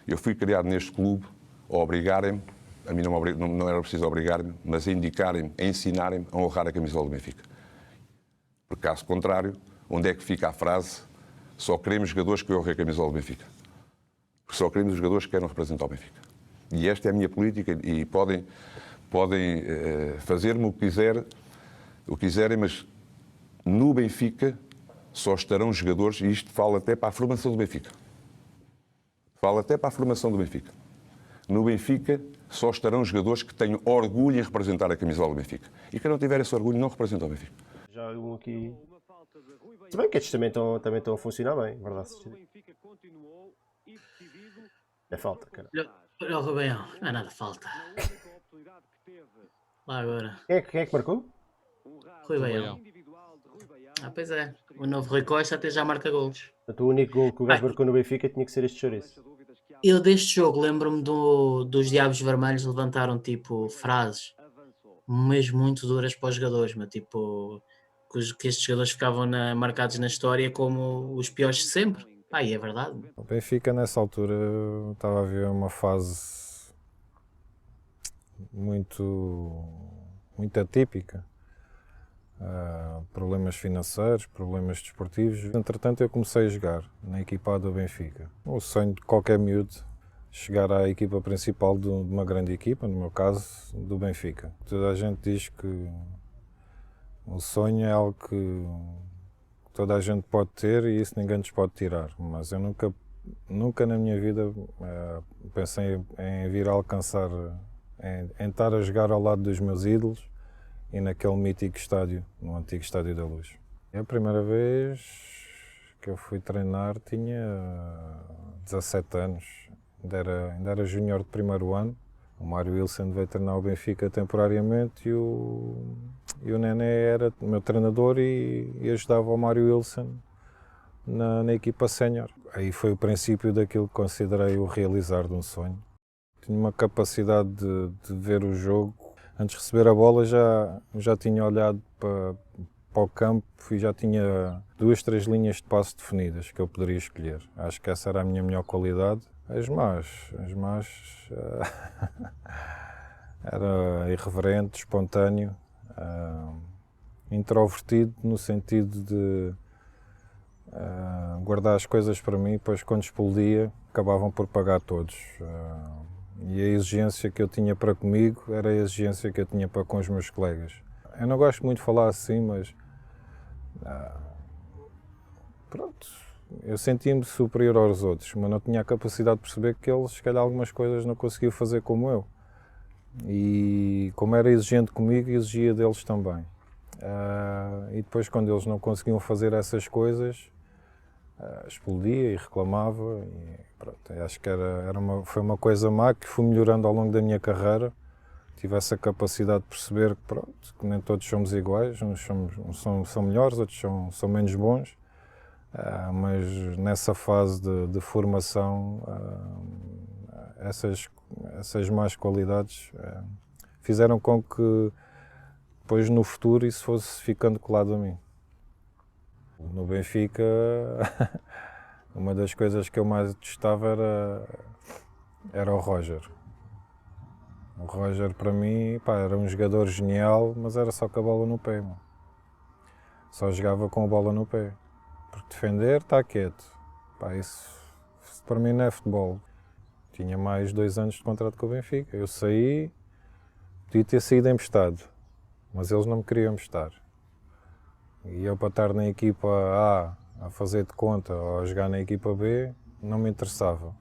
Eu fui criado neste clube a obrigarem-me, a mim não era preciso obrigar-me, mas a indicarem-me, a ensinarem-me a honrar a camisola do Benfica. Por caso contrário, onde é que fica a frase só queremos jogadores que honrem a camisola do Benfica? Porque só queremos os jogadores que queiram representar o Benfica. E esta é a minha política e podem fazer-me o que quiserem, mas no Benfica só estarão jogadores, e isto fala até para a formação do Benfica. Fala até para a formação do Benfica. No Benfica só estarão jogadores que tenham orgulho em representar a camisola do Benfica. E quem não tiver esse orgulho não representa o Benfica. Já algum aqui... Se bem que estes também estão a funcionar bem, verdade? É falta, cara. Olha o Rubeião, não é nada falta. Lá agora. Quem é que marcou? Rui Beião. Pois é. O novo Rui Costa até já marca golos. O único gol que o gajo marcou no Benfica tinha que ser este chouriço. Eu deste jogo lembro-me dos Diabos Vermelhos levantaram tipo frases mesmo muito duras para os jogadores, mas tipo que estes jogadores ficavam marcados na história como os piores de sempre. E é verdade. O Benfica nessa altura estava a ver uma fase muito atípica. Problemas financeiros, problemas desportivos. Entretanto, eu comecei a jogar na equipa do Benfica. O sonho de qualquer miúdo, chegar à equipa principal de uma grande equipa, no meu caso, do Benfica. Toda a gente diz que o sonho é algo que toda a gente pode ter e isso ninguém nos pode tirar. Mas eu nunca na minha vida pensei em vir a alcançar, em estar a jogar ao lado dos meus ídolos e naquele mítico estádio, no antigo Estádio da Luz. A primeira vez que eu fui treinar tinha 17 anos, ainda era júnior de primeiro ano. O Mário Wilson veio treinar o Benfica temporariamente e o Nené era o meu treinador e ajudava o Mário Wilson na equipa sénior. Aí foi o princípio daquilo que considerei o realizar de um sonho. Tinha uma capacidade de ver o jogo. Antes de receber a bola já tinha olhado para o campo e já tinha 2, 3 linhas de passe definidas que eu poderia escolher. Acho que essa era a minha melhor qualidade. As más era irreverente, espontâneo, introvertido no sentido de guardar as coisas para mim, depois quando explodia acabavam por pagar todos. E a exigência que eu tinha para comigo era a exigência que eu tinha para com os meus colegas. Eu não gosto muito de falar assim, mas pronto, eu sentia-me superior aos outros, mas não tinha a capacidade de perceber que eles, se calhar, algumas coisas não conseguiam fazer como eu. E como era exigente comigo, exigia deles também. E depois, quando eles não conseguiam fazer essas coisas, explodia e reclamava. E pronto, acho que foi uma coisa má que fui melhorando ao longo da minha carreira. Tive essa capacidade de perceber que, pronto, que nem todos somos iguais, uns são melhores, outros são menos bons. Mas nessa fase de formação, essas más qualidades fizeram com que depois no futuro isso fosse ficando colado a mim. No Benfica, uma das coisas que eu mais detestava era o Roger. O Roger para mim era um jogador genial, mas era só com a bola no pé. Mano. Só jogava com a bola no pé. Porque defender está quieto. Isso para mim não é futebol. Tinha mais 2 anos de contrato com o Benfica. Eu saí, podia ter saído emprestado, mas eles não me queriam emprestar. E eu para estar na equipa A a fazer de conta ou a jogar na equipa B não me interessava.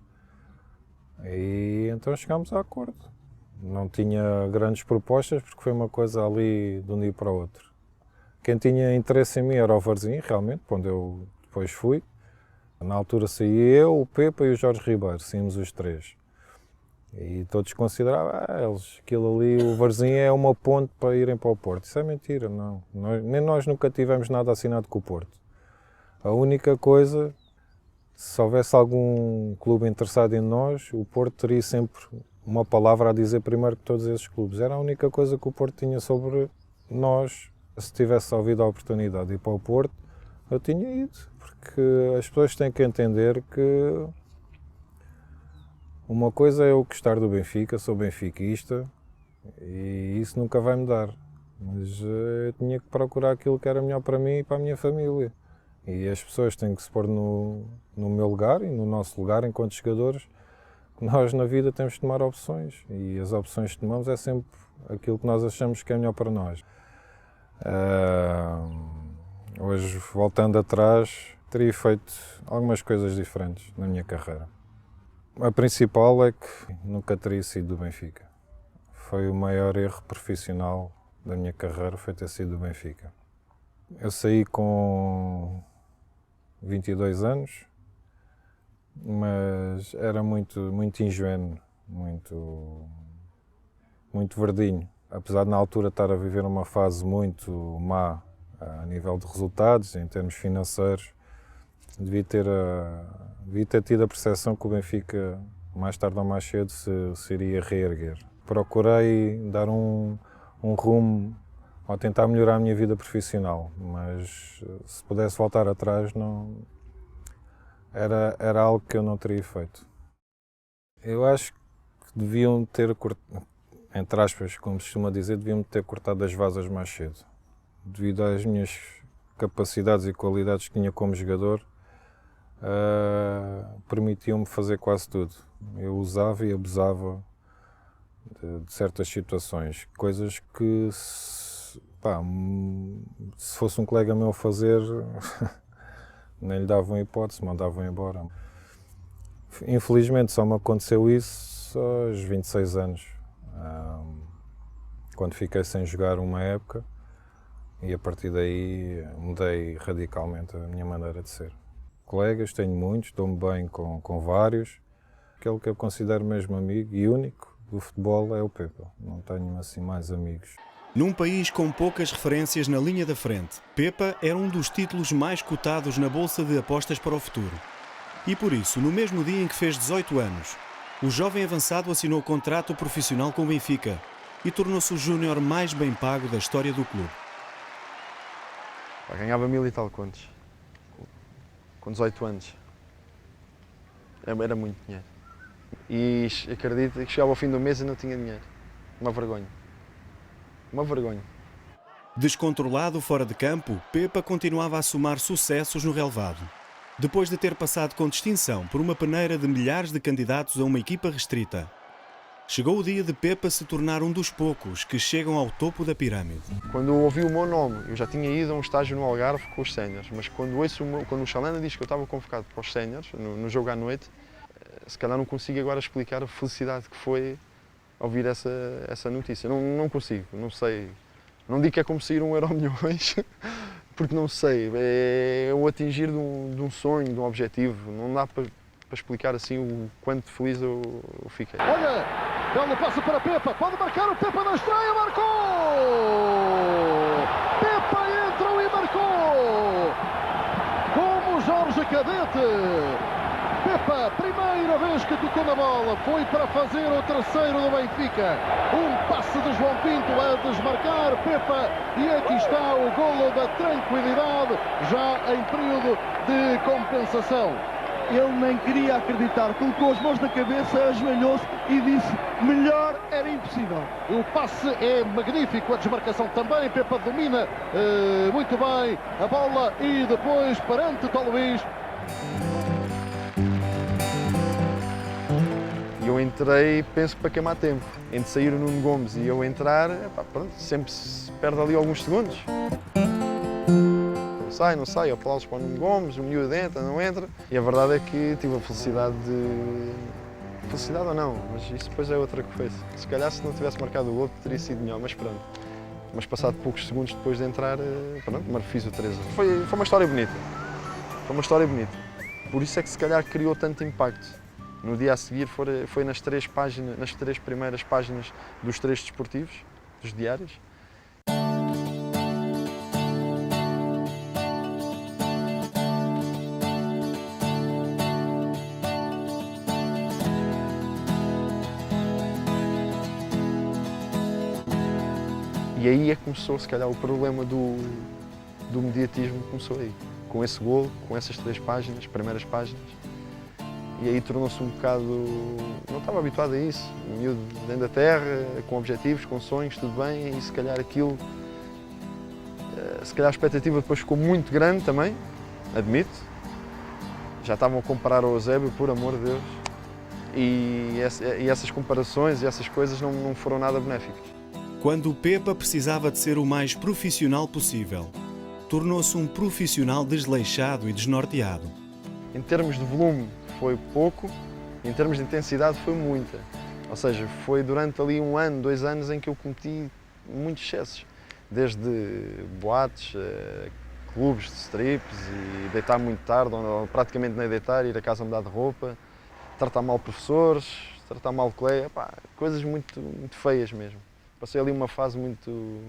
E então chegámos a acordo. Não tinha grandes propostas porque foi uma coisa ali de um dia para o outro. Quem tinha interesse em mim era o Varzim, realmente, onde eu depois fui. Na altura saía eu, o Pepa e o Jorge Ribeiro, saímos os 3. E todos consideravam, aquilo ali, o Varzim é uma ponte para irem para o Porto. Isso é mentira, não. Nem nós nunca tivemos nada assinado com o Porto. A única coisa, se houvesse algum clube interessado em nós, o Porto teria sempre uma palavra a dizer primeiro que todos esses clubes. Era a única coisa que o Porto tinha sobre nós. Se tivesse ouvido a oportunidade de ir para o Porto, eu tinha ido. Porque as pessoas têm que entender que Uma coisa é eu gostar do Benfica, sou benfiquista e isso nunca vai mudar. Mas eu tinha que procurar aquilo que era melhor para mim e para a minha família. E as pessoas têm que se pôr no meu lugar e no nosso lugar enquanto jogadores. Nós na vida temos de tomar opções e as opções que tomamos é sempre aquilo que nós achamos que é melhor para nós. Hoje, voltando atrás, teria feito algumas coisas diferentes na minha carreira. A principal é que nunca teria sido do Benfica. Foi o maior erro profissional da minha carreira, foi ter sido do Benfica. Eu saí com 22 anos, mas era muito ingênuo, muito verdinho. Apesar de na altura estar a viver uma fase muito má a nível de resultados, em termos financeiros, devia ter tido a percepção que o Benfica, mais tarde ou mais cedo, se iria reerguer. Procurei dar um rumo ou tentar melhorar a minha vida profissional, mas se pudesse voltar atrás, não era algo que eu não teria feito. Eu acho que deviam ter, entre aspas, como se costuma dizer, deviam ter cortado as vasas mais cedo. Devido às minhas capacidades e qualidades que tinha como jogador, permitiam-me fazer quase tudo. Eu usava e abusava de certas situações, coisas que se fosse um colega meu a fazer, nem lhe davam hipótese, mandavam embora. Infelizmente só me aconteceu isso aos 26 anos, quando fiquei sem jogar uma época, e a partir daí mudei radicalmente a minha maneira de ser. Colegas, tenho muitos, dou-me bem com vários. Aquele que eu considero mesmo amigo e único do futebol é o Pepa. Não tenho assim mais amigos. Num país com poucas referências na linha da frente, Pepa era um dos títulos mais cotados na bolsa de apostas para o futuro. E por isso, no mesmo dia em que fez 18 anos, o jovem avançado assinou contrato profissional com o Benfica e tornou-se o júnior mais bem pago da história do clube. Ganhava 1000 e tal contos, com 18 anos. Era muito dinheiro. E acredito que chegava ao fim do mês e não tinha dinheiro. Uma vergonha. Uma vergonha. Descontrolado fora de campo, Pepa continuava a somar sucessos no relevado. Depois de ter passado com distinção por uma peneira de milhares de candidatos a uma equipa restrita, chegou o dia de Pepa se tornar um dos poucos que chegam ao topo da pirâmide. Quando eu ouvi o meu nome, eu já tinha ido a um estágio no Algarve com os séniores, mas quando o Chalana diz que eu estava convocado para os séniores, no jogo à noite, se calhar não consigo agora explicar a felicidade que foi ouvir essa notícia. Não consigo, não sei. Não digo que é como sair um Euromilhões, porque não sei. É o atingir de um sonho, de um objetivo. Não dá para explicar assim o quanto feliz eu fiquei. Olha, belo passo para Pepa, pode marcar o Pepa na estreia, marcou! Pepa entrou e marcou! Como Jorge Cadete! Pepa, primeira vez que tocou na bola, foi para fazer o terceiro do Benfica. Um passe de João Pinto a desmarcar Pepa e aqui está o golo da tranquilidade, já em período de compensação. Ele nem queria acreditar, colocou as mãos na cabeça, ajoelhou-se e disse: melhor era impossível. O passe é magnífico, a desmarcação também, Pepa domina muito bem a bola e depois perante Tó Luís. Eu entrei, penso, para queimar tempo. Entre sair o Nuno Gomes e eu entrar, pronto, sempre se perde ali alguns segundos. Não sai, aplausos para o Nuno Gomes, o miúdo entra, não entra. E a verdade é que tive a felicidade de... Felicidade ou não, mas isso depois é outra coisa. Se calhar se não tivesse marcado o gol teria sido melhor, mas pronto. Mas passado poucos segundos depois de entrar, pronto, fiz o 3-1. Foi uma história bonita. Foi uma história bonita. Por isso é que se calhar criou tanto impacto. No dia a seguir foi nas três primeiras páginas dos três desportivos, dos diários. E aí é que começou, se calhar, o problema do mediatismo começou aí. Com esse golo, com essas três páginas, primeiras páginas. e aí tornou-se um bocado... Não estava habituado a isso, miúdo dentro da terra, com objetivos, com sonhos, tudo bem, e se calhar aquilo... Se calhar a expectativa depois ficou muito grande também, admito. Já estavam a comparar ao Eusébio, por amor de Deus, e essas comparações e essas coisas não foram nada benéficas. Quando o Pepa precisava de ser o mais profissional possível, tornou-se um profissional desleixado e desnorteado. Em termos de volume foi pouco, em termos de intensidade foi muita. Ou seja, foi durante ali 1 ano, 2 anos em que eu cometi muitos excessos. Desde boates, clubes de strips e deitar muito tarde, ou praticamente nem deitar, ir a casa mudar de roupa, tratar mal professores, tratar mal colega, coisas muito feias mesmo. Passei ali uma fase muito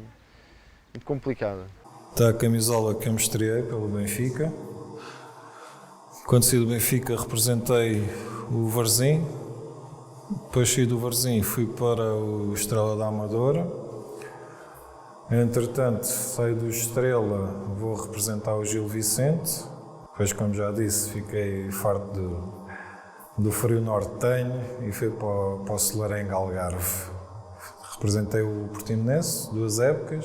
complicada. Está a camisola que eu me estreiei pelo Benfica. Quando saí do Benfica representei o Varzim. Depois saí do Varzim, fui para o Estrela da Amadora. Entretanto, saí do Estrela, vou representar o Gil Vicente. Depois, como já disse, fiquei farto do frio nortenho e fui para o Celarenga Algarve. Representei o Portimonense 2 épocas,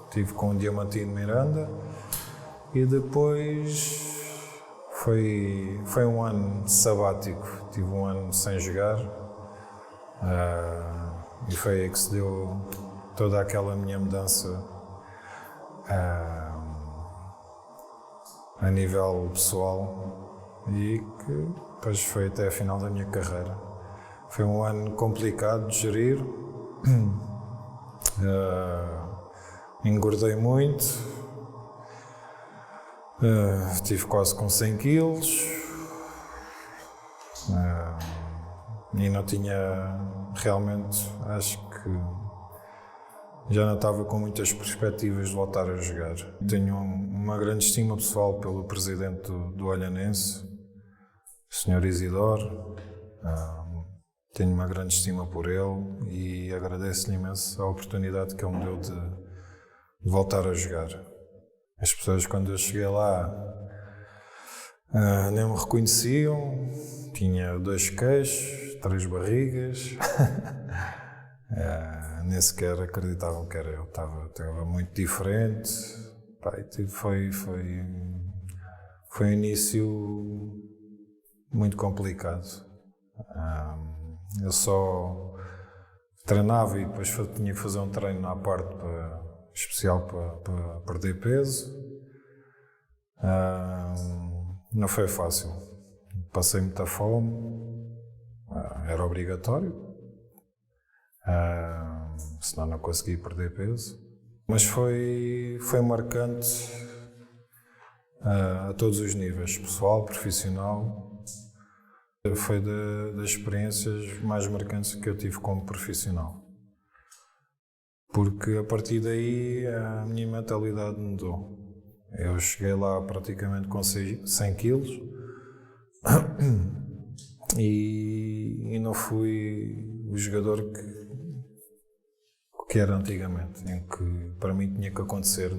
estive com o Diamantino Miranda e depois foi um ano sabático, tive 1 ano sem jogar e foi aí que se deu toda aquela minha mudança a nível pessoal e que depois foi até a final da minha carreira. Foi um ano complicado de gerir, engordei muito, estive quase com 100 quilos e não tinha realmente, acho que já não estava com muitas perspectivas de voltar a jogar. Tenho uma grande estima pessoal pelo presidente do Olhanense, o Sr. Isidoro. Tenho uma grande estima por ele e agradeço-lhe imenso a oportunidade que ele me deu de voltar a jogar. As pessoas, quando eu cheguei lá, nem me reconheciam. Tinha 2 queixos, 3 barrigas. Nem sequer acreditavam que era eu. Estava muito diferente. Foi um início muito complicado. Eu só treinava e depois tinha que fazer um treino à parte especial para perder peso. Não foi fácil. Passei muita fome, era obrigatório, senão não consegui perder peso. Mas foi marcante a todos os níveis, pessoal, profissional. Foi das experiências mais marcantes que eu tive como profissional. Porque a partir daí a minha mentalidade mudou. Eu cheguei lá praticamente com 100 quilos e não fui o jogador que era antigamente, em que para mim tinha que acontecer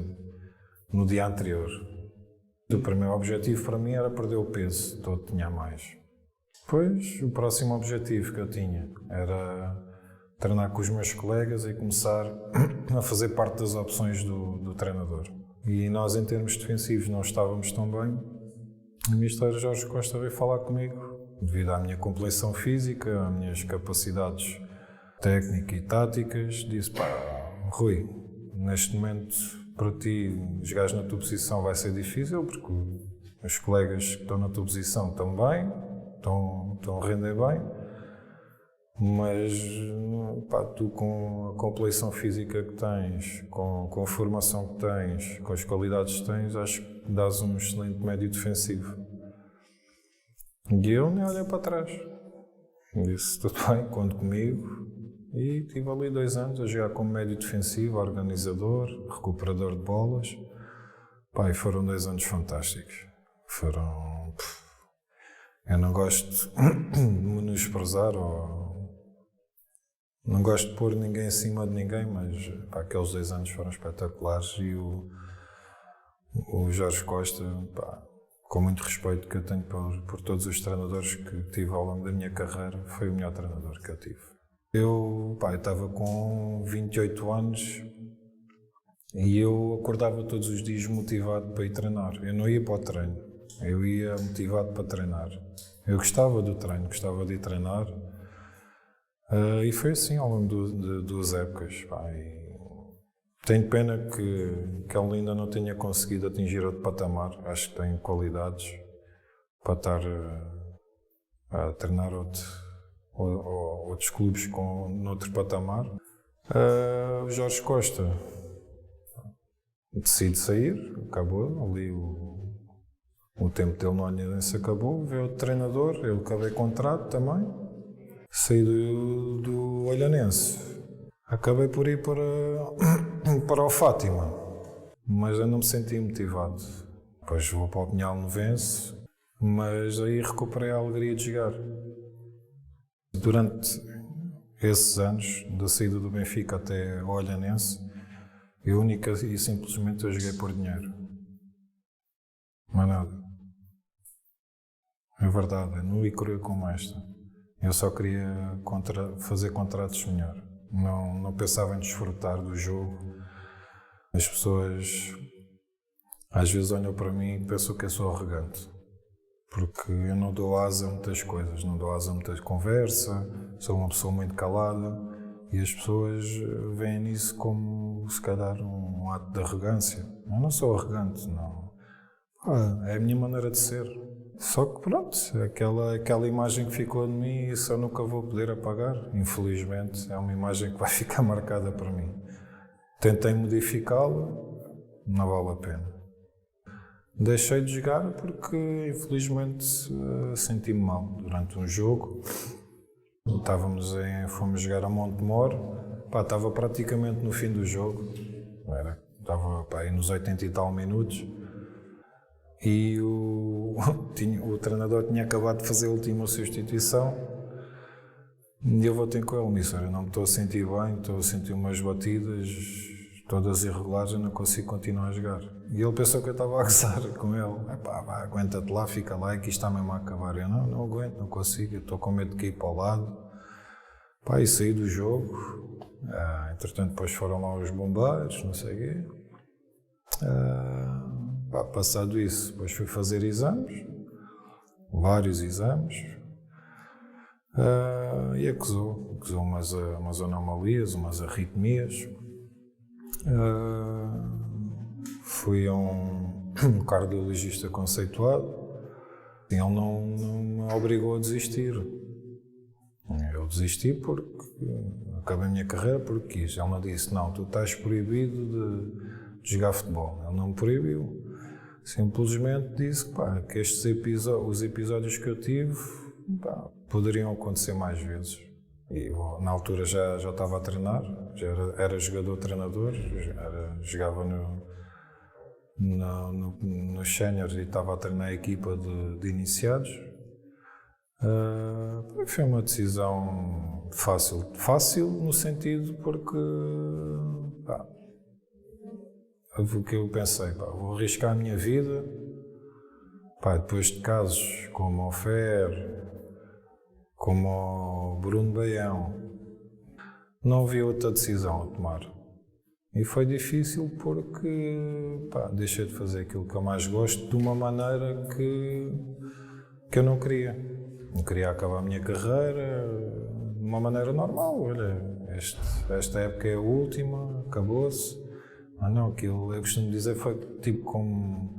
no dia anterior. O primeiro objetivo para mim era perder o peso, todo tinha mais. Depois, o próximo objetivo que eu tinha era treinar com os meus colegas e começar a fazer parte das opções do treinador. E nós, em termos defensivos, não estávamos tão bem. O Mister Jorge Costa veio falar comigo, devido à minha complexão física, às minhas capacidades técnicas e táticas. Disse: Rui, neste momento, para ti, jogares na tua posição vai ser difícil, porque os colegas que estão na tua posição estão bem, estão a render bem, mas tu com a complexão física que tens, com a formação que tens, com as qualidades que tens, acho que dás um excelente médio defensivo. E eu nem olhei para trás. Disse: tudo bem, conto comigo. E tive ali 2 anos a jogar como médio defensivo, organizador, recuperador de bolas. E foram 2 anos fantásticos. Eu não gosto de menosprezar ou não gosto de pôr ninguém acima de ninguém, mas aqueles 2 anos foram espetaculares e o Jorge Costa com muito respeito que eu tenho por todos os treinadores que tive ao longo da minha carreira, foi o melhor treinador que eu tive. Eu estava com 28 anos e eu acordava todos os dias motivado para ir treinar. Eu não ia para o treino, eu ia motivado para treinar. Eu gostava do treino, gostava de ir treinar. E foi assim ao longo das épocas. Tenho pena que ele ainda não tenha conseguido atingir outro patamar. Acho que tem qualidades para estar a treinar outros clubes noutro patamar. O Jorge Costa decide sair, acabou ali o tempo dele no Olhanense acabou, veio outro treinador, eu acabei contrato também, saí do Olhanense. Acabei por ir para o Fátima, mas eu não me senti motivado. Depois vou para o Pinhal Novense, mas aí recuperei a alegria de jogar. Durante esses anos, da saída do Benfica até o Olhanense, eu única e simplesmente eu joguei por dinheiro. Mais nada. É verdade, é nu e cru como esta. Eu só queria fazer contratos melhor. Não pensava em desfrutar do jogo. As pessoas às vezes olham para mim e pensam que eu sou arrogante. Porque eu não dou asa a muitas coisas, não dou asa a muita conversa, sou uma pessoa muito calada e as pessoas veem nisso como, se calhar, um ato de arrogância. Eu não sou arrogante, não. É a minha maneira de ser. Só que pronto, aquela imagem que ficou de mim, isso eu nunca vou poder apagar. Infelizmente, é uma imagem que vai ficar marcada para mim. Tentei modificá-la, não vale a pena. Deixei de jogar porque, infelizmente, senti-me mal durante um jogo. Fomos jogar a Montemor, estava praticamente no fim do jogo, estava aí nos 80 e tal minutos. E o treinador tinha acabado de fazer a última substituição e eu vou ter com ele nisso. Eu não me estou a sentir bem, estou a sentir umas batidas todas irregulares, eu não consigo continuar a jogar. E ele pensou que eu estava a gozar com ele. Aguenta-te lá, fica lá, que isto está mesmo a acabar. Eu não aguento, não consigo, eu estou com medo de cair para o lado. E saí do jogo. Entretanto, depois foram lá os bombeiros, não sei o quê. Passado isso, depois fui fazer exames, vários exames, e acusou umas anomalias, umas arritmias. Fui a um cardiologista conceituado, e ele não me obrigou a desistir. Eu desisti porque acabei a minha carreira porque quis. Ele me disse, não, tu estás proibido de jogar futebol. Ele não me proibiu. Simplesmente disse que os episódios que eu tive poderiam acontecer mais vezes. E na altura já estava a treinar, já era jogador-treinador, jogava nos séniores e estava a treinar a equipa de iniciados. Foi uma decisão fácil no sentido porque o que eu pensei, vou arriscar a minha vida, depois de casos como o Fer, como o Bruno Baião, não havia outra decisão a tomar. E foi difícil porque deixei de fazer aquilo que eu mais gosto de uma maneira que eu não queria. Não queria acabar a minha carreira de uma maneira normal. Olha, esta época é a última, acabou-se. Não, aquilo eu costumo dizer foi tipo como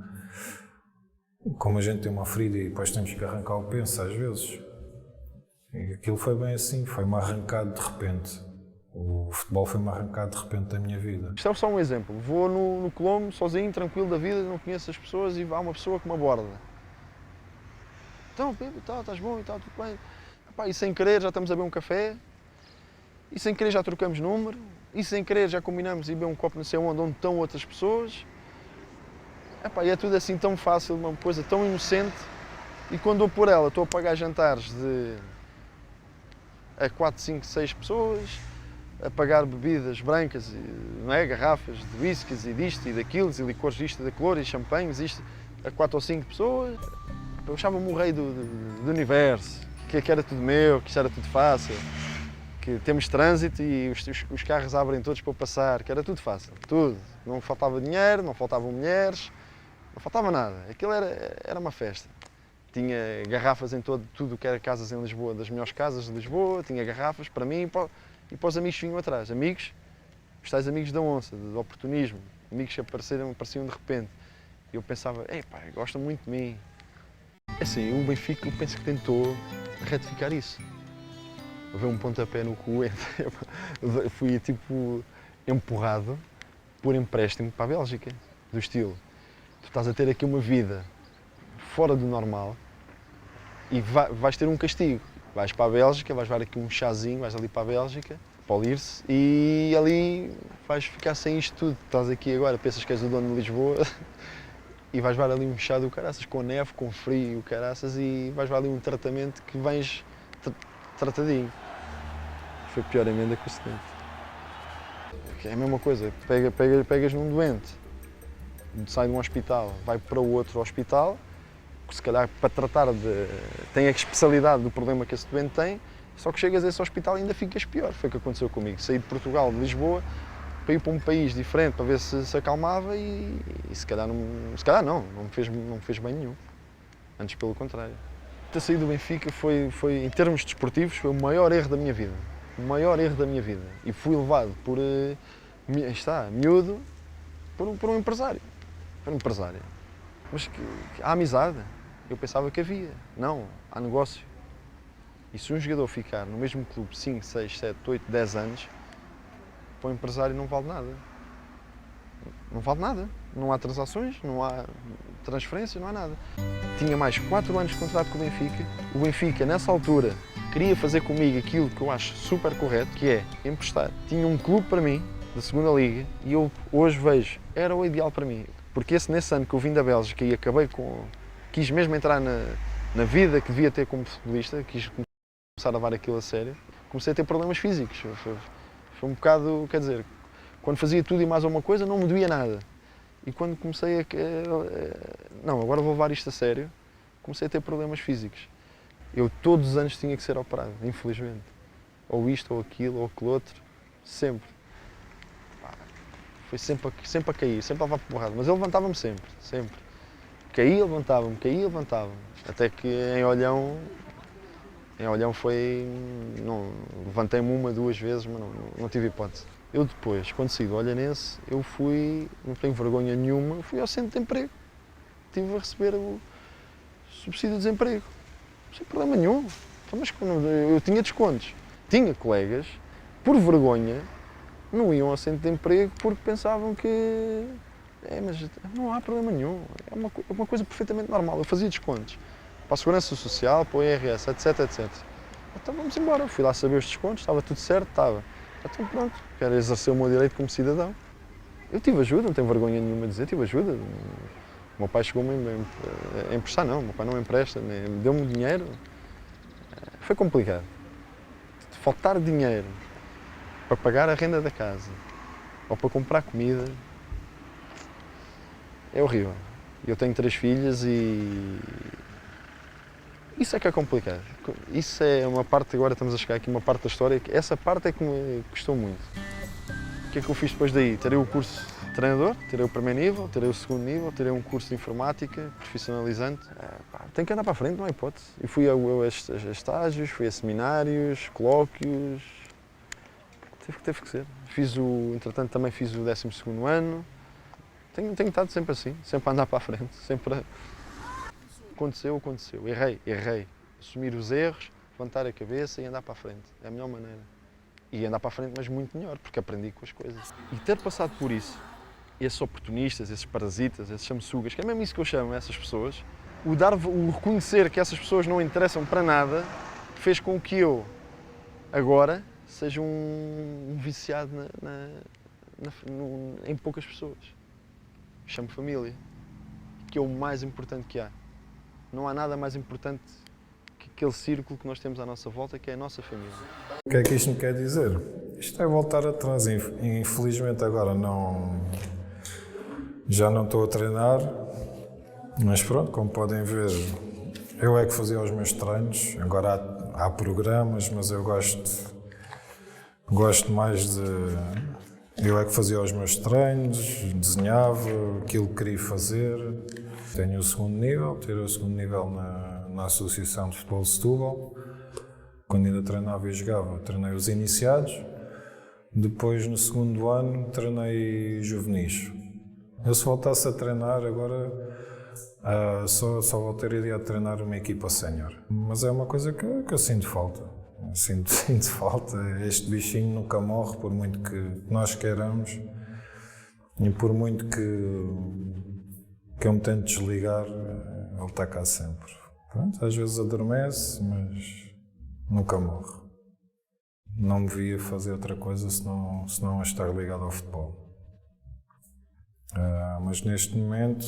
a gente tem uma ferida e depois temos que arrancar o penso às vezes. E aquilo foi bem assim, foi-me arrancado de repente. O futebol foi-me arrancado de repente da minha vida. Isto é só um exemplo. Vou no Colombo, sozinho, tranquilo da vida, não conheço as pessoas e há uma pessoa que me aborda. Então, Pedro, estás bom e tal, tudo bem. E sem querer já estamos a beber um café, e sem querer já trocamos número, e sem querer já combinamos e beber um copo não sei onde estão outras pessoas. E é tudo assim tão fácil, uma coisa tão inocente. E quando dou por ela, estou a pagar jantares a 4, 5, 6 pessoas, a pagar bebidas brancas, não é? Garrafas de whiskies e disto e daquilo, e licores disto e daquilo, e champanhes, isto. a 4 ou 5 pessoas. Eu achava-me o rei do universo, que era tudo meu, que isto era tudo fácil, que temos trânsito e os carros abrem todos para passar, que era tudo fácil, tudo. Não faltava dinheiro, não faltavam mulheres, não faltava nada. Aquilo era uma festa. Tinha garrafas em tudo que era casas em Lisboa, das melhores casas de Lisboa, tinha garrafas para mim e para os amigos que vinham atrás. Amigos, os tais amigos da onça, do oportunismo, amigos que apareciam de repente. E eu pensava, pá, gostam muito de mim. Assim, o Benfica, eu penso que tentou retificar isso. Houve um pontapé no cu, fui tipo empurrado por empréstimo para a Bélgica, do estilo. Tu estás a ter aqui uma vida fora do normal e vais ter um castigo. Vais para a Bélgica, vais levar aqui um chazinho, vais ali para a Bélgica, para o Lierse, e ali vais ficar sem isto tudo. Estás aqui agora, pensas que és o dono de Lisboa e vais levar ali um chá do caraças, com neve, com frio, caraças, e vais levar ali um tratamento que vens tratadinho. Foi a pior emenda que o seguinte. É a mesma coisa, pegas num doente, sai de um hospital, vai para o outro hospital, se calhar para tratar tem a especialidade do problema que esse doente tem, só que chegas a esse hospital e ainda ficas pior. Foi o que aconteceu comigo. Saí de Portugal, de Lisboa, para ir para um país diferente, para ver se acalmava e se calhar não me fez bem nenhum. Antes pelo contrário. Ter saído do Benfica foi, em termos desportivos, foi o maior erro da minha vida. O maior erro da minha vida. E fui levado por, miúdo, por um empresário. Por um empresário. Mas há amizade? Eu pensava que havia. Não, há negócio. E se um jogador ficar no mesmo clube 5, 6, 7, 8, 10 anos, para o empresário não vale nada. Não vale nada. Não há transações, não há transferência, não há nada. Tinha mais 4 anos de contrato com o Benfica. O Benfica, nessa altura, queria fazer comigo aquilo que eu acho super correto, que é emprestar. Tinha um clube para mim, da segunda Liga, e eu hoje vejo, era o ideal para mim. Porque nesse ano que eu vim da Bélgica e quis mesmo entrar na vida que devia ter como futebolista, quis começar a levar aquilo a sério, comecei a ter problemas físicos. Foi um bocado, quer dizer, quando fazia tudo e mais alguma coisa, não me doía nada. E quando comecei não, agora vou levar isto a sério, comecei a ter problemas físicos. Eu todos os anos tinha que ser operado, infelizmente. Ou isto, ou aquilo, ou aquilo outro, sempre. Foi sempre a cair, sempre a levar porrada, mas ele levantava-me sempre, sempre. Caía, levantava-me, até que em Olhão foi, levantei-me 1, 2 vezes, mas não tive hipótese. Eu depois, quando saí do Olhanense, não tenho vergonha nenhuma, fui ao centro de emprego. Estive a receber o subsídio de desemprego, sem problema nenhum. Mas eu tinha descontos. Tinha colegas, por vergonha, não iam ao centro de emprego porque pensavam que mas não há problema nenhum, é uma coisa perfeitamente normal. Eu fazia descontos para a Segurança Social, para o IRS, etc, etc. Então vamos embora, fui lá saber os descontos, estava tudo certo, estava. Então pronto, quero exercer o meu direito como cidadão. Eu tive ajuda, não tenho vergonha nenhuma de dizer, tive ajuda. O meu pai chegou-me a emprestar, não, o meu pai não me empresta, deu-me dinheiro. Foi complicado. Faltar dinheiro para pagar a renda da casa ou para comprar comida é horrível. Eu tenho 3 filhas e isso é que é complicado. Isso é uma parte, agora estamos a chegar aqui, uma parte da história, essa parte é que me custou muito. O que é que eu fiz depois daí? Terei o curso de treinador, terei o primeiro nível, terei o segundo nível, terei um curso de informática profissionalizante. Tenho que andar para a frente, não há hipótese. E fui a estágios, fui a seminários, colóquios. Teve que ser. Entretanto, também fiz o 12º ano. Tenho estado sempre assim, sempre a andar para a frente, sempre aconteceu. Errei. Assumir os erros, levantar a cabeça e andar para a frente. É a melhor maneira. E andar para a frente, mas muito melhor, porque aprendi com as coisas. E ter passado por isso, esses oportunistas, esses parasitas, esses chameçugas, que é mesmo isso que eu chamo essas pessoas, o reconhecer que essas pessoas não interessam para nada, fez com que eu, agora, seja um viciado em poucas pessoas. Chamo família, que é o mais importante que há. Não há nada mais importante que aquele círculo que nós temos à nossa volta, que é a nossa família. O que é que isto me quer dizer? Isto é voltar atrás. Infelizmente agora já não estou a treinar, Mas pronto, como podem ver, eu é que fazia os meus treinos. Agora há programas, mas eu gosto mais de... Eu é que fazia os meus treinos, desenhava aquilo que queria fazer. Tenho o segundo nível, tirei o segundo nível na Associação de Futebol de Setúbal. Quando ainda treinava e jogava, treinei os iniciados. Depois, no segundo ano, treinei juvenis. Eu se voltasse a treinar agora, só voltaria a treinar uma equipa sénior. Mas é uma coisa que eu sinto falta. Sinto falta. Este bichinho nunca morre, por muito que nós queiramos e por muito que eu me tente desligar, ele está cá sempre. Pronto, às vezes adormece, mas nunca morre. Não me via fazer outra coisa senão estar ligado ao futebol. Mas neste momento,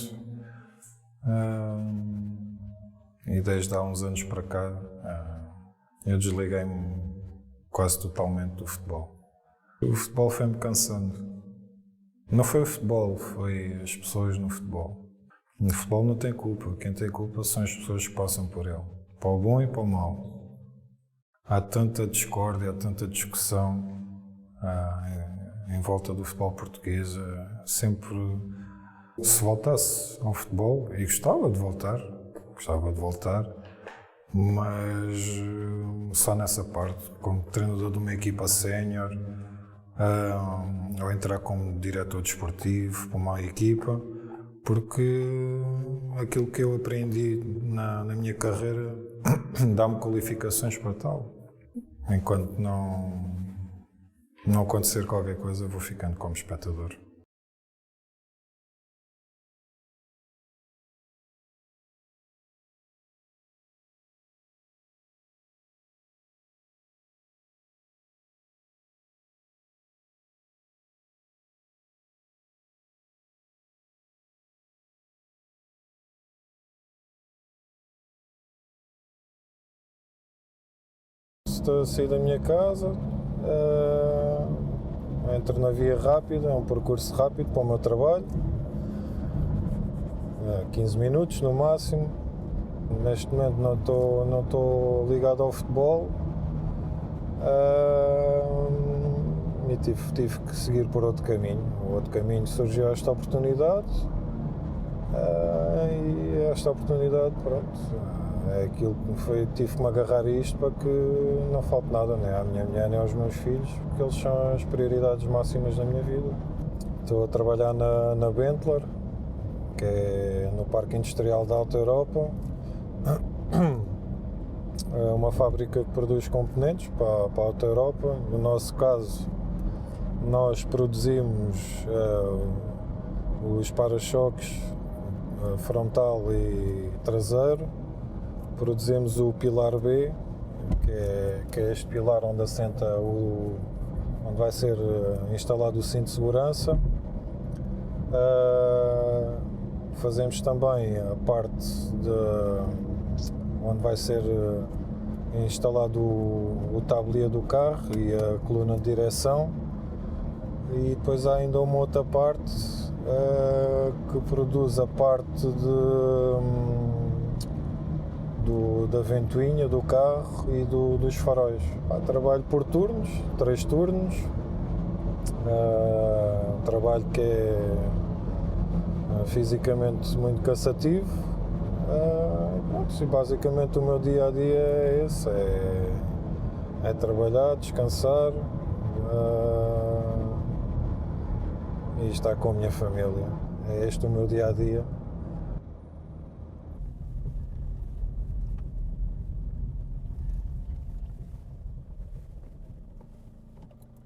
e desde há uns anos para cá, eu desliguei-me quase totalmente do futebol. O futebol foi-me cansando. Não foi o futebol, foi as pessoas no futebol. O futebol não tem culpa. Quem tem culpa são as pessoas que passam por ele. Para o bom e para o mau. Há tanta discórdia, há tanta discussão em volta do futebol português. Sempre, se voltasse ao futebol, e gostava de voltar, mas só nessa parte, como treinador de uma equipa sénior, ou entrar como diretor desportivo para uma equipa, porque aquilo que eu aprendi na minha carreira dá-me qualificações para tal. Enquanto não acontecer qualquer coisa, eu vou ficando como espectador. Estou a sair da minha casa, entro na via rápida, é um percurso rápido para o meu trabalho, 15 minutos no máximo. Neste momento não estou ligado ao futebol e tive que seguir por outro caminho. O outro caminho surgiu esta oportunidade e esta oportunidade, pronto. É aquilo que tive que me agarrar a isto para que não falte nada, nem à minha mulher nem aos meus filhos, porque eles são as prioridades máximas da minha vida. Estou a trabalhar na Benteler, que é no Parque Industrial da Alta Europa. É uma fábrica que produz componentes para a Alta Europa. No nosso caso, nós produzimos os para-choques frontal e traseiro. Produzimos o pilar B, que é este pilar onde assenta onde vai ser instalado o cinto de segurança. Fazemos também a parte onde vai ser instalado o tabuleiro do carro e a coluna de direção. E depois há ainda uma outra parte que produz a parte da ventoinha do carro e dos faróis. Trabalho por turnos, 3 turnos. Um trabalho que é fisicamente muito cansativo. E basicamente o meu dia a dia é esse, é trabalhar, descansar e estar com a minha família. É este o meu dia a dia.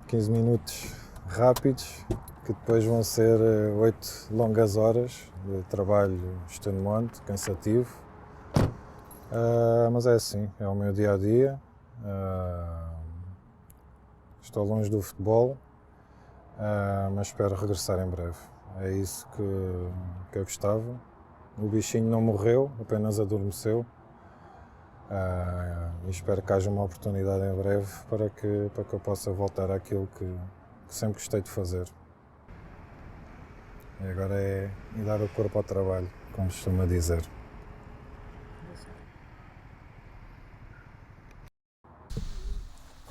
15 minutos rápidos, que depois vão ser 8 longas horas de trabalho extenuante, cansativo. Mas é assim, é o meu dia-a-dia. Estou longe do futebol, mas espero regressar em breve. É isso que eu gostava. O bichinho não morreu, apenas adormeceu. E espero que haja uma oportunidade em breve para que eu possa voltar àquilo que sempre gostei de fazer. E agora é dar o corpo ao trabalho. como costuma dizer.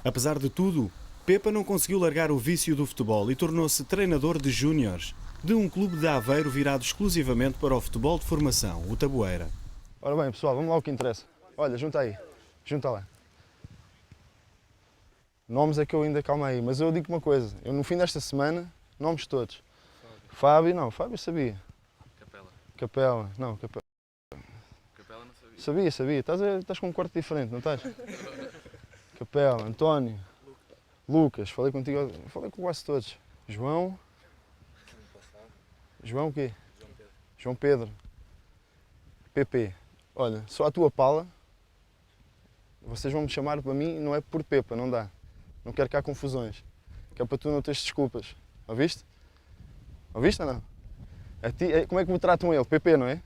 Apesar de tudo, Pepa não conseguiu largar o vício do futebol e tornou-se treinador de júniores de um clube de Aveiro virado exclusivamente para o futebol de formação, o Taboeira. Ora bem, pessoal, vamos lá ao que interessa. Olha, junta aí. Junta lá. Nomes é que eu ainda calma aí, mas eu digo uma coisa. Eu no fim desta semana, nomes todos. Fábio, não, Fábio sabia. Capela, não, Capela. Capela não sabia. Sabia. Estás com um corte diferente, não estás? Capela, António, Lucas, falei contigo, falei com quase todos. João o quê? João Pedro. PP. Olha, só a tua pala, vocês vão me chamar para mim, não é por Pepa, não dá. Não quero cá confusões, que é para tu não teres desculpas. Ouviste? Ouviste ou não? A ti, como é que me tratam ele? PP, não é?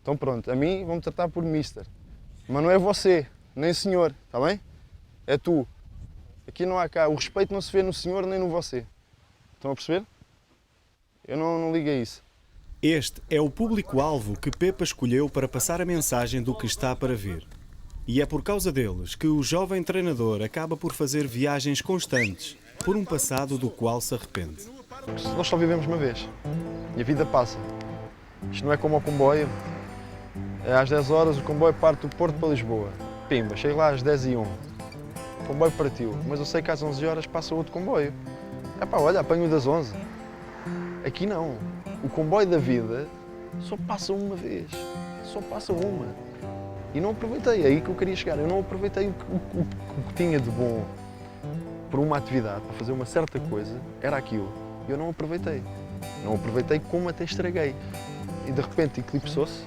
Então pronto, a mim vão-me tratar por Mister. Mas não é você, nem senhor, está bem? É tu. Aqui não há cá, o respeito não se vê no senhor nem no você. Estão a perceber? Eu não ligo a isso. Este é o público-alvo que Pepa escolheu para passar a mensagem do que está para vir. E é por causa deles que o jovem treinador acaba por fazer viagens constantes por um passado do qual se arrepende. Nós só vivemos uma vez e a vida passa. Isto não é como o comboio. É às 10 horas o comboio parte do Porto para Lisboa. Pimba, chego lá às 10h01. O comboio partiu, mas eu sei que às 11 horas passa outro comboio. Epá, olha, apanho das 11. Aqui não. O comboio da vida só passa uma vez. Só passa uma. E não aproveitei, é aí que eu queria chegar. Eu não aproveitei o que tinha de bom para uma atividade, para fazer uma certa coisa, era aquilo. E eu não aproveitei. Não aproveitei como até estraguei. E de repente eclipsou-se.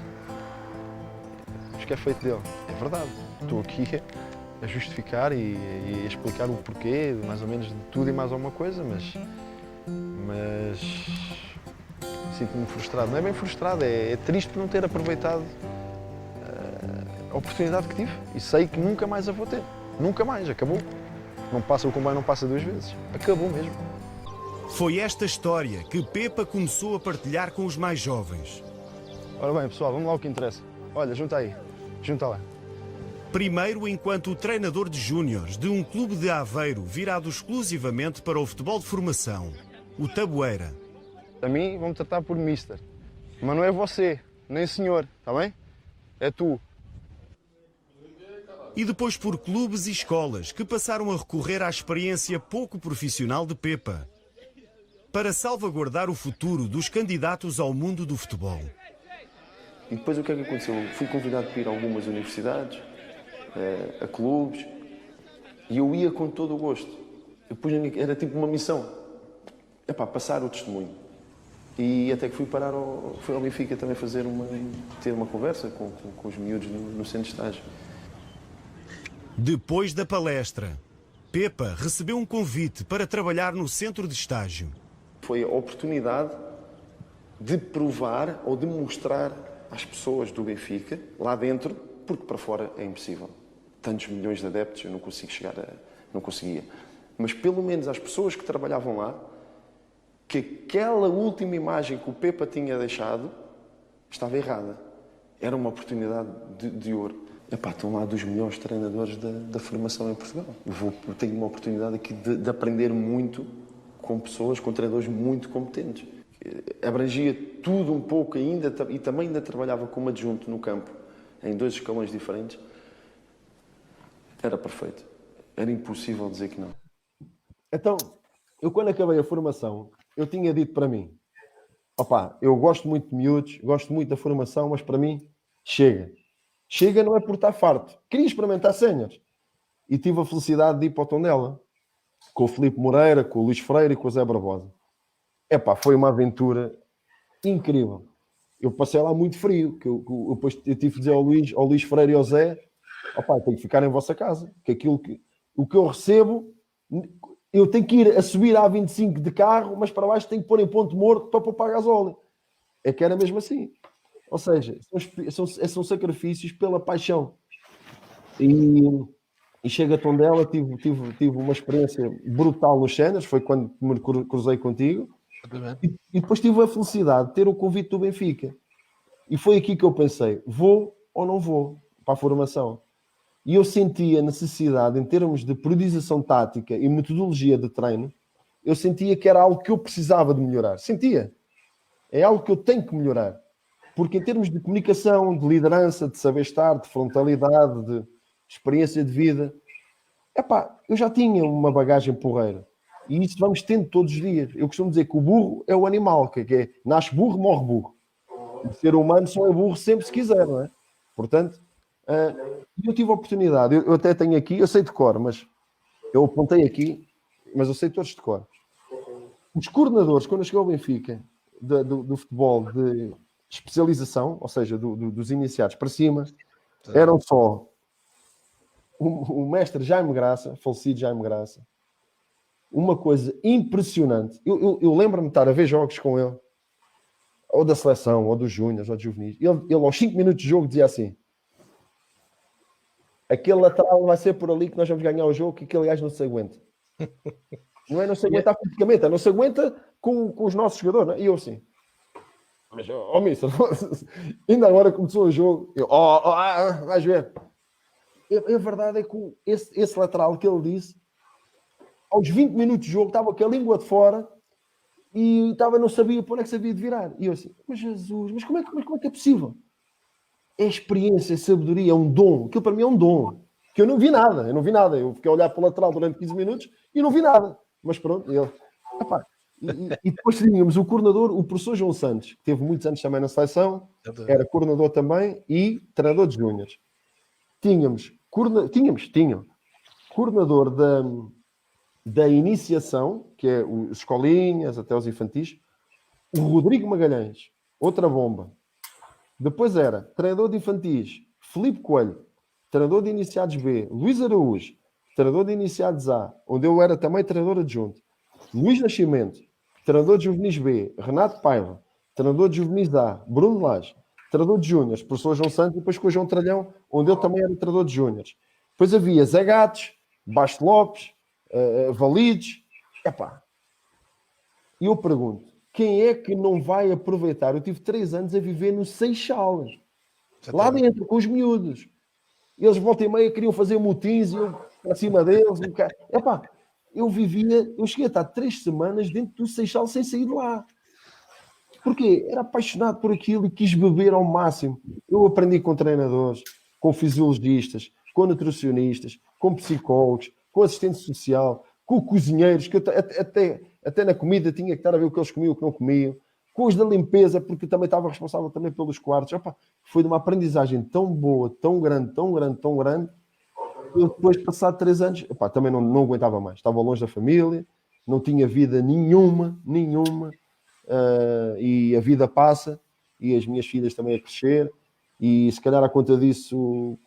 Acho que é feito dele. É verdade. Estou aqui a justificar e a explicar o porquê, mais ou menos de tudo e mais alguma coisa, mas sinto-me frustrado. Não é bem frustrado, é triste por não ter aproveitado a oportunidade que tive e sei que nunca mais a vou ter. Nunca mais, acabou. Não passa o comboio, não passa 2 vezes. Acabou mesmo. Foi esta história que Pepa começou a partilhar com os mais jovens. Ora bem, pessoal, vamos lá ao que interessa. Olha, junta aí. Junta lá. Primeiro enquanto treinador de júniores de um clube de Aveiro virado exclusivamente para o futebol de formação, o Taboeira. A mim vão-me tratar por Mister. Mas não é você, nem senhor, está bem? É tu. E depois por clubes e escolas que passaram a recorrer à experiência pouco profissional de Pepa para salvaguardar o futuro dos candidatos ao mundo do futebol. E depois o que é que aconteceu? Fui convidado para ir a algumas universidades, a clubes, e eu ia com todo o gosto. Depois era tipo uma missão, passar o testemunho. E até que fui ao Benfica também ter uma conversa com os miúdos no centro de estágio. Depois da palestra, Pepa recebeu um convite para trabalhar no centro de estágio. Foi a oportunidade de provar ou de mostrar às pessoas do Benfica, lá dentro, porque para fora é impossível. Tantos milhões de adeptos eu não consigo não conseguia. Mas pelo menos às pessoas que trabalhavam lá, que aquela última imagem que o Pepa tinha deixado estava errada. Era uma oportunidade de ouro. Estão lá dos melhores treinadores da formação em Portugal. Eu tenho uma oportunidade aqui de aprender muito com pessoas, com treinadores muito competentes. Abrangia tudo um pouco ainda e também ainda trabalhava como adjunto no campo, em 2 escalões diferentes. Era perfeito. Era impossível dizer que não. Então, eu quando acabei a formação, eu tinha dito para mim, eu gosto muito de miúdos, gosto muito da formação, mas para mim, chega. Chega não é por estar farto. Queria experimentar séniores. E tive a felicidade de ir para o Tondela, com o Filipe Moreira, com o Luís Freire e com o Zé Barbosa. Foi uma aventura incrível. Eu passei lá muito frio, que eu depois eu tive de dizer ao Luís Freire e ao Zé, tenho que ficar em vossa casa, que o que eu recebo, eu tenho que ir a subir a A25 de carro, mas para baixo tenho que pôr em ponto morto para poupar gasóleo. É que era mesmo assim. Ou seja, são sacrifícios pela paixão. E chego a Tondela, tive uma experiência brutal nos séniores, foi quando me cruzei contigo. E depois tive a felicidade de ter o convite do Benfica. E foi aqui que eu pensei, vou ou não vou para a formação? E eu senti a necessidade, em termos de periodização tática e metodologia de treino, eu sentia que era algo que eu precisava de melhorar. Sentia. É algo que eu tenho que melhorar. Porque em termos de comunicação, de liderança, de saber estar, de frontalidade, de experiência de vida, eu já tinha uma bagagem porreira. E isso vamos tendo todos os dias. Eu costumo dizer que o burro é o animal, que é nasce burro, morre burro. O ser humano só é burro sempre se quiser, não é? Portanto, eu tive a oportunidade, eu até tenho aqui, eu sei de cor, mas eu apontei aqui, mas eu sei todos de cor. Os coordenadores, quando eu cheguei ao Benfica, do futebol de especialização, ou seja, dos iniciados para cima, eram só o mestre Jaime Graça, falecido Jaime Graça, uma coisa impressionante. Eu lembro-me de estar a ver jogos com ele, ou da seleção, ou dos júniores, ou dos juvenis. Ele aos 5 minutos de jogo dizia assim: aquele lateral vai ser por ali que nós vamos ganhar o jogo, que aquele gajo não se aguenta. Não se aguenta fisicamente, não se aguenta com os nossos jogadores. Não é? E eu assim, mas mister, ainda agora começou o jogo, vais ver. A verdade é que esse lateral que ele disse, aos 20 minutos de jogo, estava com a língua de fora e não sabia por onde é que sabia de virar. E eu assim, mas Jesus, mas como é que é possível? É experiência, é sabedoria, é um dom. Aquilo para mim é um dom. Que eu não vi nada. Eu fiquei a olhar para o lateral durante 15 minutos e não vi nada. Mas pronto, ele... E depois tínhamos o coordenador, o professor João Santos, que teve muitos anos também na seleção, era coordenador também e treinador de júniores. Tinham coordenador da iniciação, que é os escolinhas, até os infantis, o Rodrigo Magalhães, outra bomba. Depois era treinador de infantis, Filipe Coelho, treinador de iniciados B, Luís Araújo, treinador de iniciados A, onde eu era também treinador adjunto, Luís Nascimento, treinador de juvenis B, Renato Paiva, treinador de juvenis A, Bruno Lage, treinador de júniores, professor João Santos, e depois com o João Tralhão, onde ele também era treinador de júniores. Depois havia Zé Gatos, Basto Lopes, Valides. E eu pergunto, quem é que não vai aproveitar? Eu tive 3 anos a viver no Seixal, lá dentro, com os miúdos. Eles volta e meia queriam fazer motins e eu para cima deles. Eu cheguei a estar 3 semanas dentro do Seixal sem sair de lá. Porquê? Era apaixonado por aquilo e quis beber ao máximo. Eu aprendi com treinadores, com fisiologistas, com nutricionistas, com psicólogos, com assistente social, com cozinheiros, que eu até na comida tinha que estar a ver o que eles comiam e o que não comiam, com os da limpeza, porque também estava responsável também pelos quartos. Foi de uma aprendizagem tão boa, tão grande, eu depois de passar 3 anos, também não aguentava mais. Estava longe da família, não tinha vida nenhuma, e a vida passa, e as minhas filhas também a crescer, e se calhar à conta disso,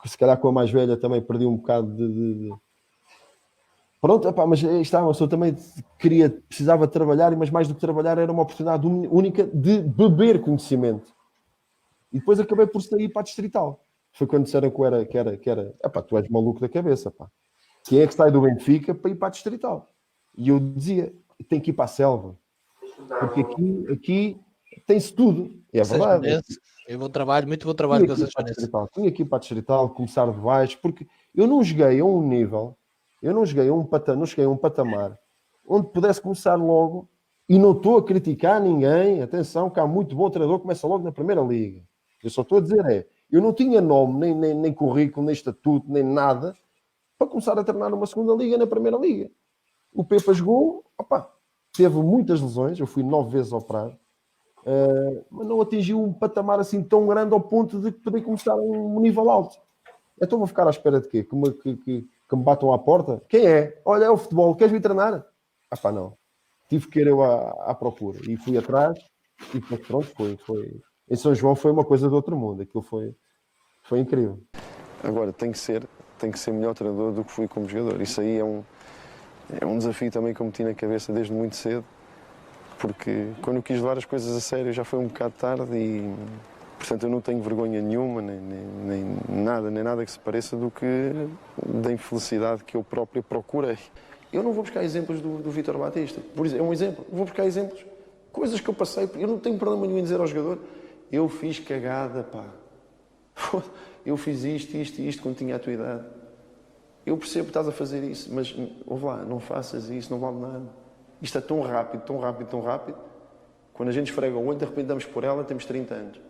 se calhar com a mais velha também perdi um bocado de... Pronto, mas estava, eu também precisava trabalhar, mas mais do que trabalhar era uma oportunidade única de beber conhecimento. E depois acabei por sair para a Distrital. Foi quando disseram que era tu és maluco da cabeça, pá. Quem é que sai do Benfica para ir para a Distrital? E eu dizia, tem que ir para a selva. Porque aqui tem-se tudo. É verdade. Muito bom trabalho com essa Distrital. Tinha que ir para a Distrital, começar de baixo, porque eu não joguei a um nível, não cheguei a um patamar onde pudesse começar logo, e não estou a criticar ninguém, atenção, que há muito bom treinador que começa logo na Primeira Liga. Eu só estou a dizer eu não tinha nome, nem currículo, nem estatuto, nem nada, para começar a treinar numa segunda liga, na Primeira Liga. O Pepa jogou, teve muitas lesões, eu fui 9 vezes operado, mas não atingiu um patamar assim tão grande ao ponto de poder começar um nível alto. Então vou ficar à espera de quê? Que me batam à porta? Quem é? Olha, é o futebol, queres vir treinar? Não. Tive que ir eu à procura. E fui atrás, e depois pronto, foi. Em São João foi uma coisa de outro mundo. Aquilo foi incrível. Agora, tem que ser melhor treinador do que fui como jogador. Isso aí é um desafio também que eu meti na cabeça desde muito cedo, porque quando eu quis levar as coisas a sério já foi um bocado tarde e, portanto, eu não tenho vergonha nenhuma, nem nada que se pareça do que da infelicidade que eu próprio procurei. Eu não vou buscar exemplos do Vítor Batista. Por exemplo, é um exemplo. Vou buscar exemplos, coisas que eu passei. Eu não tenho problema nenhum em dizer ao jogador, eu fiz cagada, pá. Eu fiz isto quando tinha a tua idade. Eu percebo que estás a fazer isso, mas ouve lá, não faças isso, não vale nada. Isto é tão rápido, tão rápido, tão rápido. Quando a gente esfrega o olho, de repente damos por ela, temos 30 anos.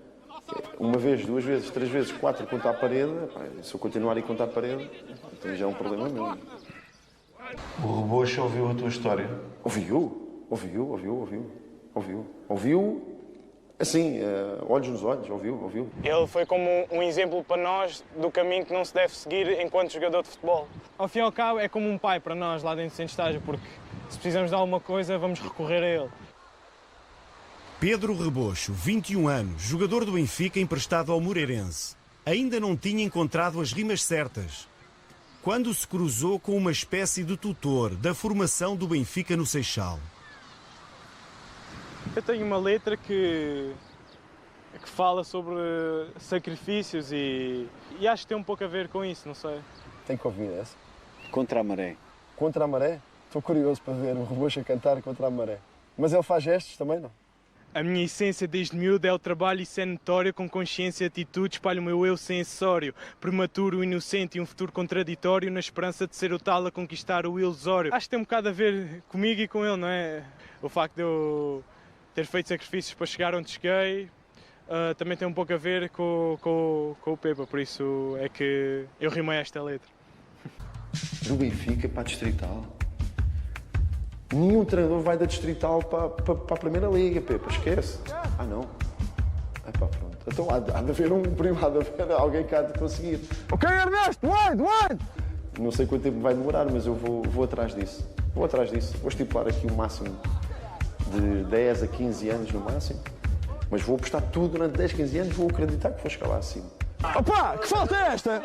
Uma vez, 2 vezes, 3 vezes, 4 contra a parede, pá, se eu continuar a ir contra a parede, então já é um problema meu. O Rebocho ouviu a tua história? Ouviu, assim, olhos nos olhos, ouviu. Ele foi como um exemplo para nós do caminho que não se deve seguir enquanto jogador de futebol. Ao fim e ao cabo, é como um pai para nós lá dentro do centro de estágio, porque se precisamos de alguma coisa, vamos recorrer a ele. Pedro Rebocho, 21 anos, jogador do Benfica emprestado ao Moreirense. Ainda não tinha encontrado as rimas certas quando se cruzou com uma espécie de tutor da formação do Benfica no Seixal. Eu tenho uma letra que fala sobre sacrifícios e acho que tem um pouco a ver com isso, não sei. Tem que ouvir essa. Contra a maré. Contra a maré? Estou curioso para ver o Rebocho a cantar contra a maré. Mas ele faz gestos também, não? A minha essência desde miúdo é o trabalho, isso é notório, com consciência e atitude, espalho o meu eu sem acessório, prematuro, inocente e um futuro contraditório, na esperança de ser o tal a conquistar o ilusório. Acho que tem um bocado a ver comigo e com ele, não é? O facto de eu ter feito sacrifícios para chegar onde cheguei, também tem um pouco a ver com o Pepa, por isso é que eu rimei esta letra. Do Benfica para a Distrital. Nenhum treinador vai da Distrital para a Primeira Liga, Pepa, esquece. Ah, não. Epá, pronto. Então há de haver um primo, há de haver alguém que há de conseguir. Ok, Ernesto, wide! Não sei quanto tempo vai demorar, mas eu vou atrás disso. Vou estipular aqui o máximo de 10 a 15 anos no máximo. Mas vou apostar tudo durante 10, 15 anos, vou acreditar que vou chegar lá acima. Opa, que falta é esta?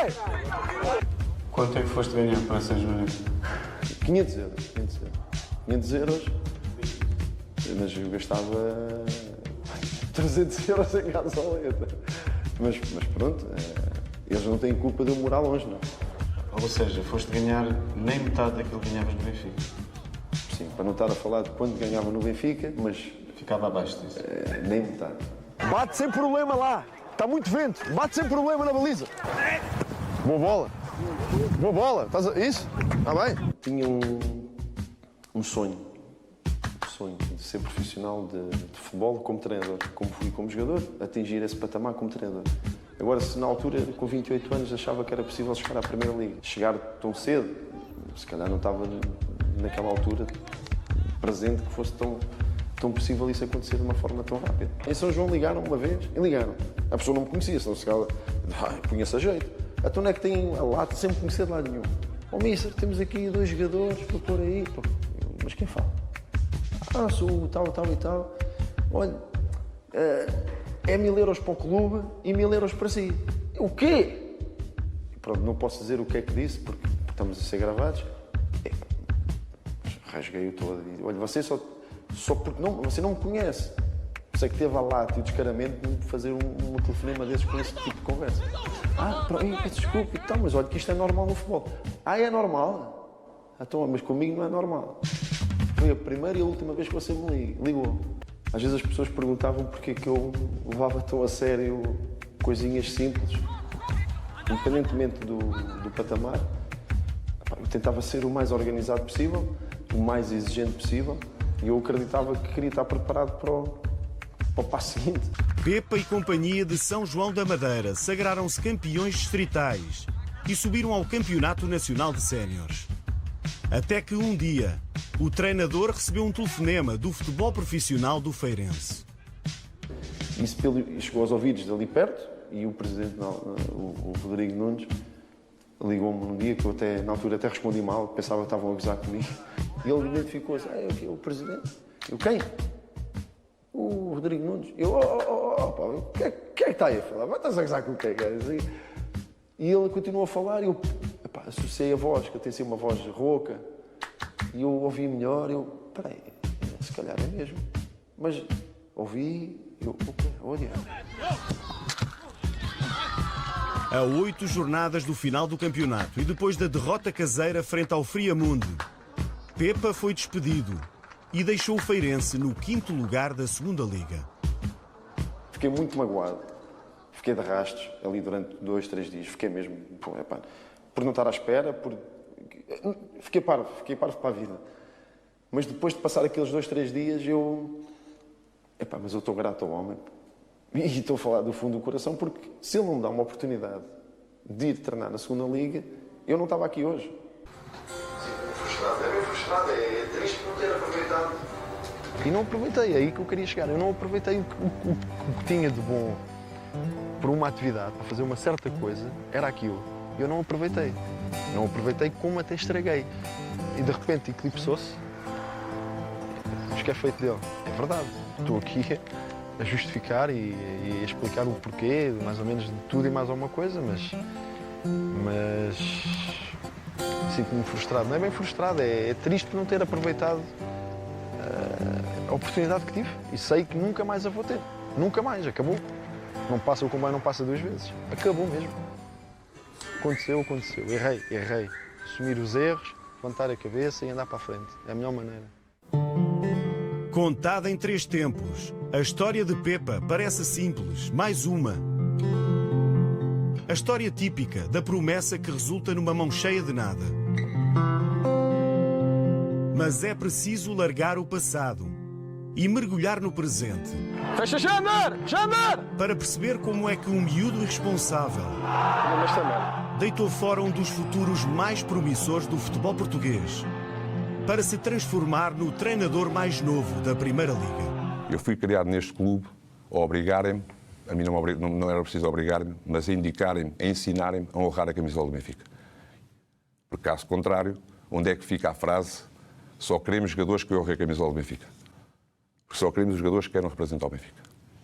Ei! Quanto é que foste ganhar para essa jornada? 500 euros. Mas eu gastava 300 euros em gasoleta. Mas pronto, eles não têm culpa de eu morar longe, não. Ou seja, foste ganhar nem metade daquilo que ganhavas no Benfica? Sim, para não estar a falar de quanto ganhava no Benfica, mas... Ficava abaixo disso? Nem metade. Bate sem problema lá. Está muito vento. Bate sem problema na baliza. Boa bola. Isso? Está bem? Tinha um sonho de ser profissional de futebol como treinador. Como fui como jogador, atingir esse patamar como treinador. Agora, se na altura, com 28 anos, achava que era possível chegar à Primeira Liga, chegar tão cedo, se calhar não estava naquela altura presente que fosse tão possível isso acontecer de uma forma tão rápida. Em São João ligaram uma vez, e ligaram. A pessoa não me conhecia, senão se calhar punha-se a jeito. Então não é que tem a lata, sem me conhecer de lado nenhum. Mister, temos aqui 2 jogadores para pôr aí. Mas quem fala? Sou tal e tal. Olha, é 1000 euros para o clube e 1000 euros para si. O quê? Pronto, não posso dizer o que é que disse, porque estamos a ser gravados. Rasguei-o todo e disse, olha, você só porque você não me conhece. Sei que teve a lata e o descaramento de fazer um telefonema desses com esse tipo de conversa. Desculpe, mas olha que isto é normal no futebol. É normal? Então, mas comigo não é normal. Foi a primeira e a última vez que você me ligou. Às vezes as pessoas perguntavam porque é que eu levava tão a sério coisinhas simples. Independentemente do patamar, eu tentava ser o mais organizado possível, o mais exigente possível, e eu acreditava que queria estar preparado para o passo seguinte. Pepa e companhia de São João da Madeira sagraram-se campeões distritais e subiram ao Campeonato Nacional de Séniores. Até que um dia, o treinador recebeu um telefonema do futebol profissional do Feirense. Isso chegou aos ouvidos dali perto e o presidente, o Rodrigo Nunes, ligou-me num dia que eu na altura até respondi mal, pensava que estavam a gozar comigo. E ele identificou-se, o presidente. Eu, quem? O Rodrigo Nunes. Eu, o que é que está aí a falar? Vai estar a gozar com o que é que é? E ele continuou a falar e eu associei a voz, que eu tenho assim uma voz rouca. E eu ouvi melhor, peraí, se calhar é mesmo. Mas ouvi, olha. A 8 jornadas do final do campeonato e depois da derrota caseira frente ao Friamundo, Pepa foi despedido e deixou o Feirense no 5º lugar da segunda Liga. Fiquei muito magoado. Fiquei de rastros ali durante 2, 3 dias. Fiquei mesmo, por não estar à espera, fiquei parvo para a vida. Mas depois de passar aqueles 2, 3 dias, mas eu estou grato ao homem. E estou a falar do fundo do coração, porque se ele não me dá uma oportunidade de ir treinar na segunda Liga, eu não estava aqui hoje. Sim, é bem frustrado, é triste não ter aproveitado. E não aproveitei, é aí que eu queria chegar. Eu não aproveitei o que tinha de bom para uma atividade, para fazer uma certa coisa, era aquilo. Eu não aproveitei. Não aproveitei como até estraguei. E de repente eclipsou-se. Acho que é feito dele. É verdade. Estou aqui a justificar e a explicar o porquê, mais ou menos de tudo e mais alguma coisa, mas sinto-me frustrado. Não é bem frustrado, é triste por não ter aproveitado a oportunidade que tive. E sei que nunca mais a vou ter. Nunca mais, acabou. Não passa o comboio, não passa 2 vezes. Acabou mesmo. Aconteceu. Errei. Assumir os erros, levantar a cabeça e andar para a frente. É a melhor maneira. Contada em 3 tempos, a história de Pepa parece simples, mais uma. A história típica da promessa que resulta numa mão cheia de nada. Mas é preciso largar o passado e mergulhar no presente. Fecha, Jander! Para perceber como é que um miúdo irresponsável deitou fora um dos futuros mais promissores do futebol português para se transformar no treinador mais novo da Primeira Liga. Eu fui criado neste clube a obrigarem-me, a mim não era preciso obrigar-me, mas a indicarem-me, a ensinarem-me a honrar a camisola do Benfica. Por caso contrário, onde é que fica a frase só queremos jogadores que honrem a camisola do Benfica? Porque só queremos os jogadores que queiram representar o Benfica.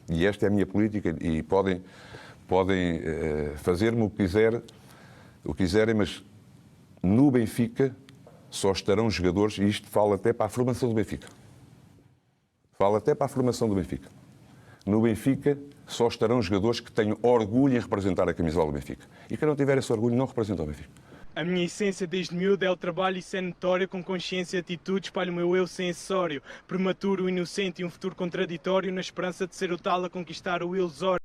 E esta é a minha política e podem fazer-me o que quiserem, mas no Benfica só estarão jogadores, e isto fala até para a formação do Benfica. No Benfica só estarão jogadores que tenham orgulho em representar a camisola do Benfica. E quem não tiver esse orgulho não representa o Benfica. A minha essência desde miúdo é o trabalho e isso é notório, com consciência e atitude, espalho o meu eu sem acessório, prematuro, inocente e um futuro contraditório, na esperança de ser o tal a conquistar o ilusório.